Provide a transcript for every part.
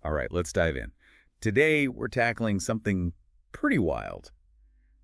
All right, let's dive in. Today, we're tackling something pretty wild.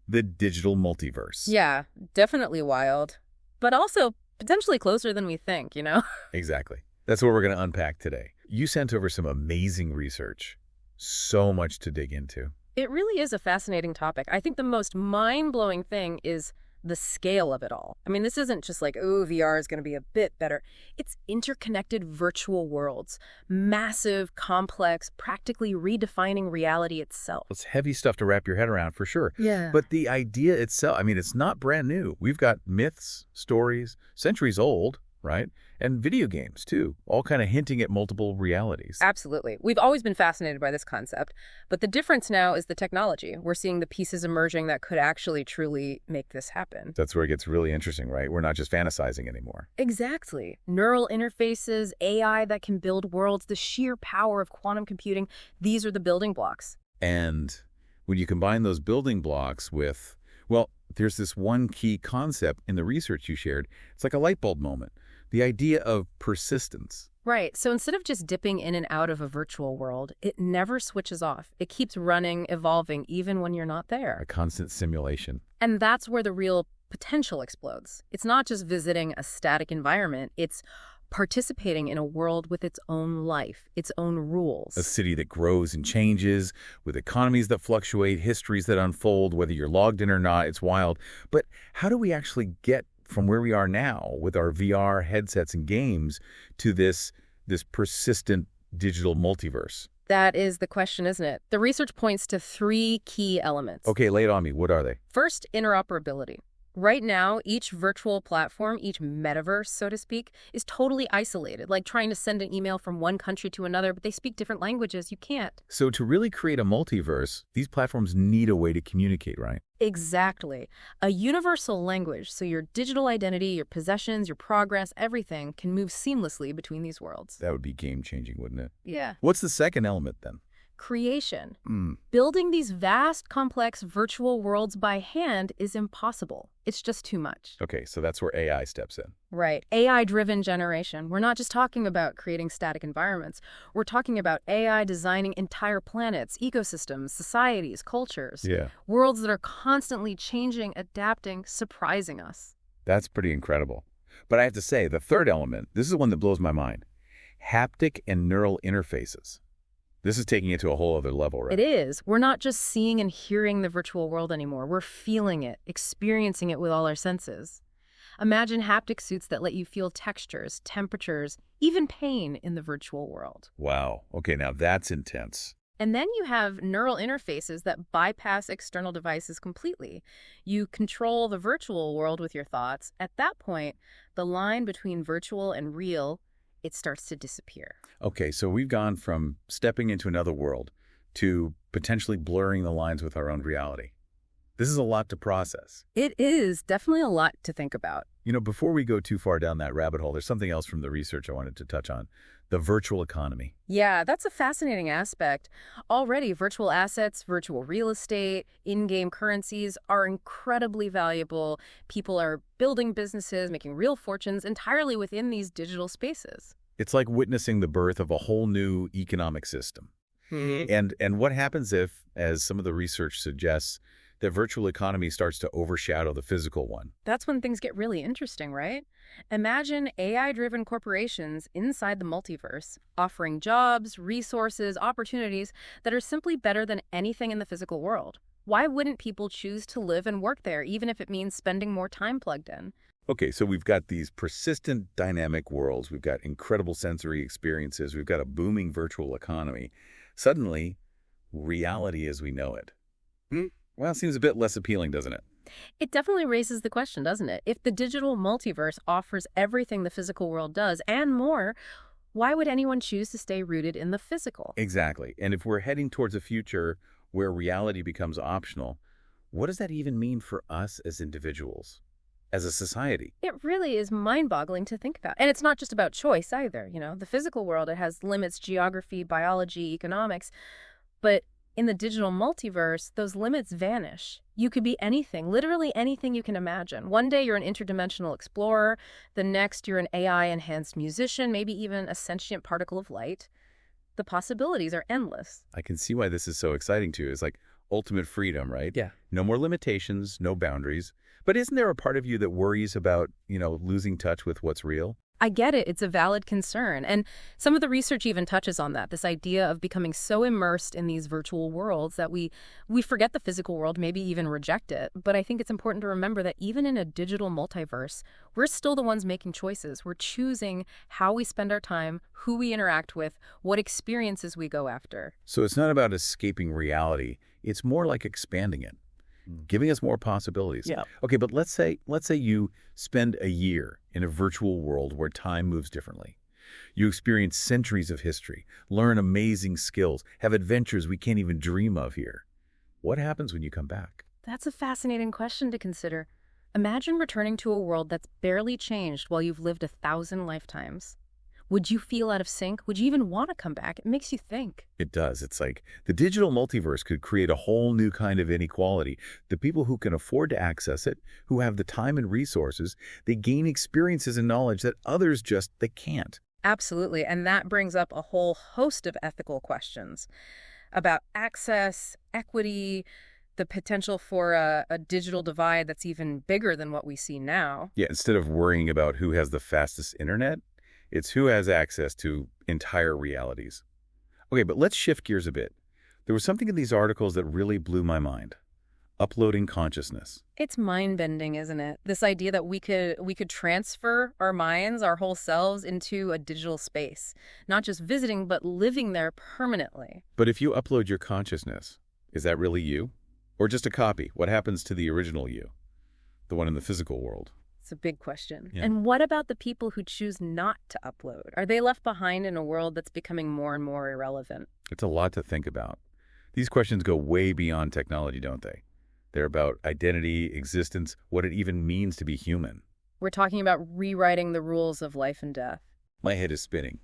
The digital multiverse. Yeah, definitely wild, but also potentially closer than we think, you know? Exactly. That's what we're going to unpack today. You sent over some amazing research. So much to dig into. It really is a fascinating topic. I think the most mind-blowing thing is the scale of it all. I mean, this isn't just like, oh, VR is going to be a bit better. It's interconnected virtual worlds, massive, complex, practically redefining reality itself. It's heavy stuff to wrap your head around for sure. Yeah. But the idea itself, I mean, it's not brand new. We've got myths, stories, centuries old, right? And video games, too, all kind of hinting at multiple realities. Absolutely. We've always been fascinated by this concept, but the difference now is the technology. We're seeing the pieces emerging that could actually truly make this happen. That's where it gets really interesting, right? We're not just fantasizing anymore. Exactly. Neural interfaces, AI that can build worlds, the sheer power of quantum computing, these are the building blocks. And when you combine those building blocks with, well, there's this one key concept in the research you shared. It's like a light bulb moment. The idea of persistence. Right. So instead of just dipping in and out of a virtual world, it never switches off. It keeps running, evolving, even when you're not there. A constant simulation. And that's where the real potential explodes. It's not just visiting a static environment. It's participating in a world with its own life, its own rules. A city that grows and changes, with economies that fluctuate, histories that unfold, whether you're logged in or not, it's wild. But how do we actually get from where we are now with our VR headsets and games to this persistent digital multiverse? That is the question, isn't it? The research points to three key elements. Okay, lay it on me. What are they? First, interoperability. Right now, each virtual platform, each metaverse, so to speak, is totally isolated, like trying to send an email from one country to another, but they speak different languages. You can't. So to really create a multiverse, these platforms need a way to communicate, right? Exactly. A universal language, so your digital identity, your possessions, your progress, everything can move seamlessly between these worlds. That would be game-changing, wouldn't it? Yeah. What's the second element, then? Creation. Building these vast, complex virtual worlds by hand is impossible. It's just too much. Okay, so that's where AI steps in. Right. AI-driven generation. We're not just talking about creating static environments. We're talking about AI designing entire planets, ecosystems, societies, cultures. Yeah. Worlds that are constantly changing, adapting, surprising us. That's pretty incredible. But I have to say, the third element, this is the one that blows my mind. Haptic and neural interfaces. This is taking it to a whole other level, right? It is. We're not just seeing and hearing the virtual world anymore. We're feeling it, experiencing it with all our senses. Imagine haptic suits that let you feel textures, temperatures, even pain in the virtual world. Wow. Okay, now that's intense. And then you have neural interfaces that bypass external devices completely. You control the virtual world with your thoughts. At that point, the line between virtual and real, it starts to disappear. Okay, so we've gone from stepping into another world to potentially blurring the lines with our own reality. This is a lot to process. It is definitely a lot to think about. You know, before we go too far down that rabbit hole, there's something else from the research I wanted to touch on. The virtual economy. Yeah, that's a fascinating aspect. Already, virtual assets, virtual real estate, in-game currencies are incredibly valuable. People are building businesses, making real fortunes entirely within these digital spaces. It's like witnessing the birth of a whole new economic system. And what happens if, as some of the research suggests, the virtual economy starts to overshadow the physical one? That's when things get really interesting, right? Imagine AI-driven corporations inside the multiverse, offering jobs, resources, opportunities that are simply better than anything in the physical world. Why wouldn't people choose to live and work there, even if it means spending more time plugged in? Okay, so we've got these persistent dynamic worlds. We've got incredible sensory experiences. We've got a booming virtual economy. Suddenly, reality as we know it. Well, it seems a bit less appealing, doesn't it? It definitely raises the question, doesn't it? If the digital multiverse offers everything the physical world does and more, why would anyone choose to stay rooted in the physical? Exactly. And if we're heading towards a future where reality becomes optional, what does that even mean for us as individuals, as a society? It really is mind-boggling to think about. And it's not just about choice either. You know, the physical world, it has limits, geography, biology, economics. But in the digital multiverse, those limits vanish. You could be anything, literally anything you can imagine. One day you're an interdimensional explorer. The next you're an AI-enhanced musician, maybe even a sentient particle of light. The possibilities are endless. I can see why this is so exciting to you. It's like ultimate freedom, right? Yeah. No more limitations, no boundaries. But isn't there a part of you that worries about, losing touch with what's real? I get it. It's a valid concern. And some of the research even touches on that, this idea of becoming so immersed in these virtual worlds that we forget the physical world, maybe even reject it. But I think it's important to remember that even in a digital multiverse, we're still the ones making choices. We're choosing how we spend our time, who we interact with, what experiences we go after. So it's not about escaping reality. It's more like expanding it, giving us more possibilities. Yeah. Okay, but let's say you spend a year in a virtual world where time moves differently. You experience centuries of history, learn amazing skills, have adventures we can't even dream of here. What happens when you come back? That's a fascinating question to consider. Imagine returning to a world that's barely changed while you've lived 1,000 lifetimes. Would you feel out of sync? Would you even want to come back? It makes you think. It does. It's like the digital multiverse could create a whole new kind of inequality. The people who can afford to access it, who have the time and resources, they gain experiences and knowledge that others they can't. Absolutely. And that brings up a whole host of ethical questions about access, equity, the potential for a digital divide that's even bigger than what we see now. Yeah, instead of worrying about who has the fastest internet, it's who has access to entire realities. Okay, but let's shift gears a bit. There was something in these articles that really blew my mind. Uploading consciousness. It's mind-bending, isn't it? This idea that we could transfer our minds, our whole selves into a digital space, not just visiting, but living there permanently. But if you upload your consciousness, is that really you? Or just a copy? What happens to the original you? The one in the physical world? It's a big question. Yeah. And what about the people who choose not to upload? Are they left behind in a world that's becoming more and more irrelevant? It's a lot to think about. These questions go way beyond technology, don't they? They're about identity, existence, what it even means to be human. We're talking about rewriting the rules of life and death. My head is spinning.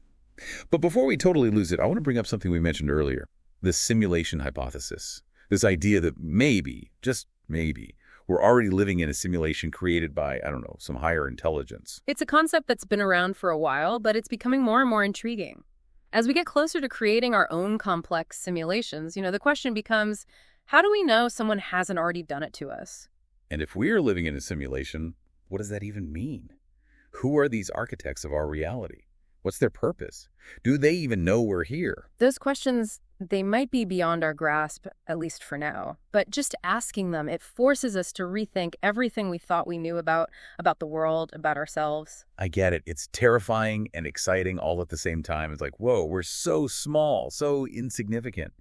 But before we totally lose it, I want to bring up something we mentioned earlier, the simulation hypothesis. This idea that maybe, just maybe, we're already living in a simulation created by, some higher intelligence. It's a concept that's been around for a while, but it's becoming more and more intriguing. As we get closer to creating our own complex simulations, the question becomes, how do we know someone hasn't already done it to us? And if we're living in a simulation, what does that even mean? Who are these architects of our reality? What's their purpose? Do they even know we're here? Those questions, they might be beyond our grasp, at least for now. But just asking them, it forces us to rethink everything we thought we knew about the world, about ourselves. I get it. It's terrifying and exciting all at the same time. It's like, whoa, we're so small, so insignificant.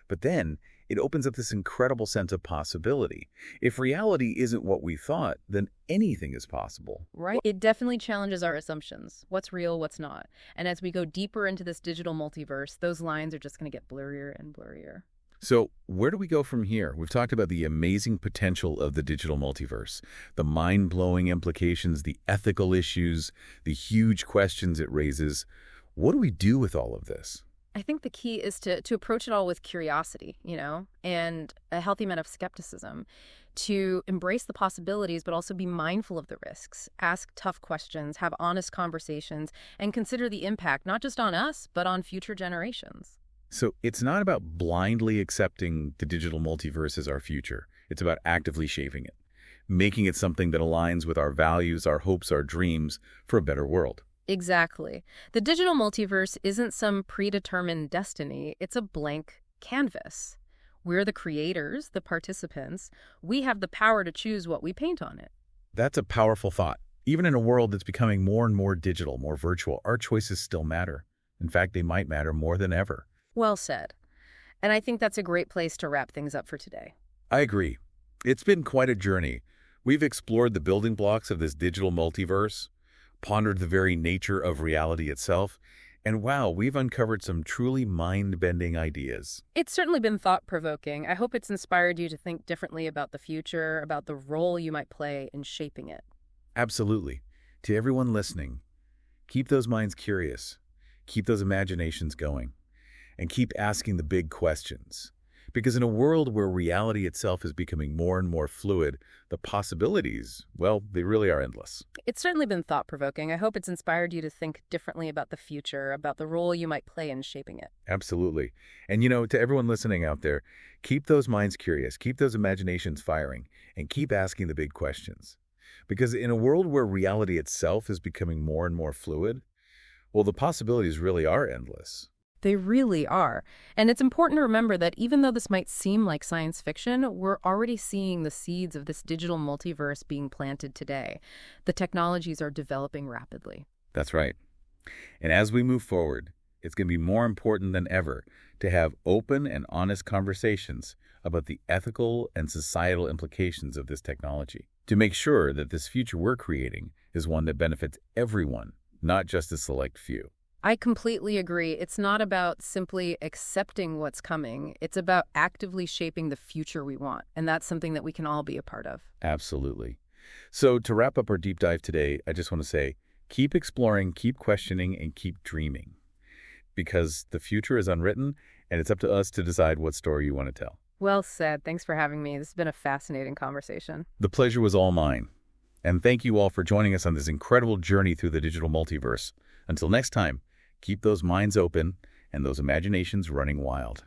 But then it opens up this incredible sense of possibility. If reality isn't what we thought, then anything is possible. Right? It definitely challenges our assumptions. What's real, what's not. And as we go deeper into this digital multiverse, those lines are just going to get blurrier and blurrier. So where do we go from here? We've talked about the amazing potential of the digital multiverse, the mind-blowing implications, the ethical issues, the huge questions it raises. What do we do with all of this? I think the key is to approach it all with curiosity, and a healthy amount of skepticism, to embrace the possibilities, but also be mindful of the risks, ask tough questions, have honest conversations, and consider the impact, not just on us, but on future generations. So it's not about blindly accepting the digital multiverse as our future. It's about actively shaping it, making it something that aligns with our values, our hopes, our dreams for a better world. Exactly. The digital multiverse isn't some predetermined destiny. It's a blank canvas. We're the creators, the participants. We have the power to choose what we paint on it. That's a powerful thought. Even in a world that's becoming more and more digital, more virtual, our choices still matter. In fact, they might matter more than ever. Well said. And I think that's a great place to wrap things up for today. I agree. It's been quite a journey. We've explored the building blocks of this digital multiverse, pondered the very nature of reality itself, and wow, we've uncovered some truly mind-bending ideas. It's certainly been thought-provoking. I hope it's inspired you to think differently about the future, about the role you might play in shaping it. Absolutely. To everyone listening, keep those minds curious, keep those imaginations going, and keep asking the big questions. Because in a world where reality itself is becoming more and more fluid, the possibilities, well, they really are endless. It's certainly been thought-provoking. I hope it's inspired you to think differently about the future, about the role you might play in shaping it. Absolutely. And to everyone listening out there, keep those minds curious, keep those imaginations firing, and keep asking the big questions. Because in a world where reality itself is becoming more and more fluid, well, the possibilities really are endless. They really are. And it's important to remember that even though this might seem like science fiction, we're already seeing the seeds of this digital multiverse being planted today. The technologies are developing rapidly. That's right. And as we move forward, it's going to be more important than ever to have open and honest conversations about the ethical and societal implications of this technology, to make sure that this future we're creating is one that benefits everyone, not just a select few. I completely agree. It's not about simply accepting what's coming. It's about actively shaping the future we want. And that's something that we can all be a part of. Absolutely. So to wrap up our deep dive today, I just want to say, keep exploring, keep questioning, and keep dreaming. Because the future is unwritten, and it's up to us to decide what story you want to tell. Well said. Thanks for having me. This has been a fascinating conversation. The pleasure was all mine. And thank you all for joining us on this incredible journey through the digital multiverse. Until next time, keep those minds open and those imaginations running wild.